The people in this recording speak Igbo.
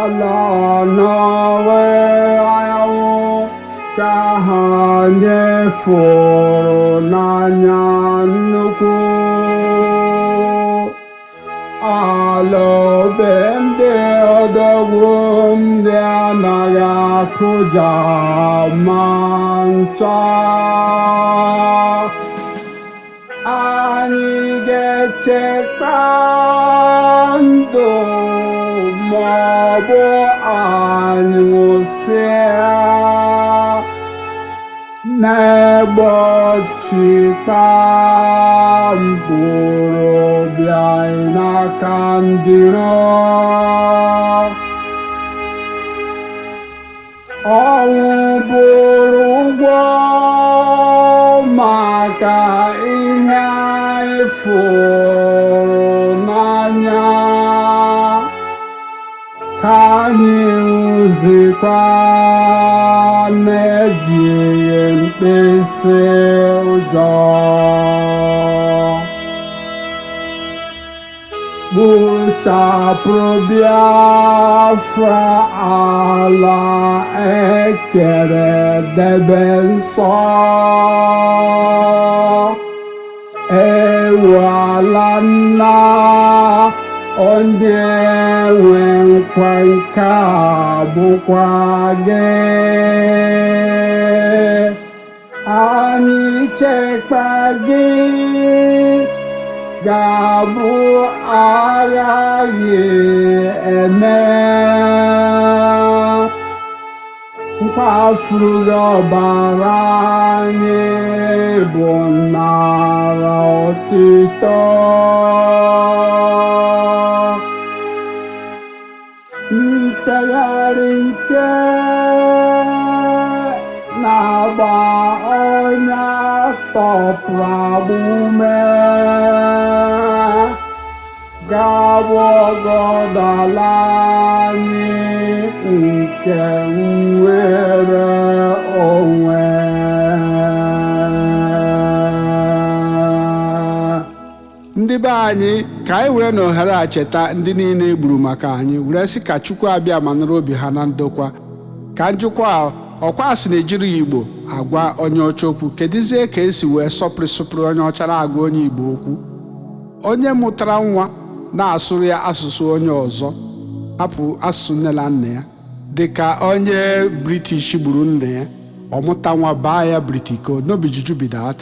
ala n'onwe anyanwụ ka ha nyefuru n'anya nnukwu. Ala obe ndị odogwu ndị anaghị akụja ma ncha. Anyị ga-echekwa ndụ ma ọ bụ anyị nwụsịa, na-egbochikwa mkpụrụ obi anyị n'aka ndị iro. Ọnwụ bụrụ ụgwọ maka ihe anyị fụrụ n'anya, ka anyị hụzikwa na-ejighị mkpịsị ụjọ. Kpuchapụrụ Biafra ala ekere debe nsọ. Ewu ala nna onye nwe nkwa nke a bụkwa gị. Anyị chekwa gị ga-abụ aghaghị eme. Mkpafuru gị ọbara anyị bụ nnara otito. Mfegharị nke na-agba onye tọpụrụ agbume ga-abụ ọgọdala anyị nke nnwere onwe. Ndị be anyị, ka anyị were n'ohere a cheta ndị niile e gburu maka anyị, were sị ka Chukwu abịa ma nụrụ obi ha na ndokwa. Ka njụkwa ọkwa sị na-ejiri Igbo agwa onye ọcha okwu, kedizie ka esi wee sọpụrụ onye ọcha na-agwa onye Igbo okwu? Onye mụtara nwa na-asụrụ ya asụsụ onye ọzọ, hapụ asụsụ nne na nna ya, dịka onye British gburu nna ya, ọmụta nwa baa ya Britiko, no be juju be that.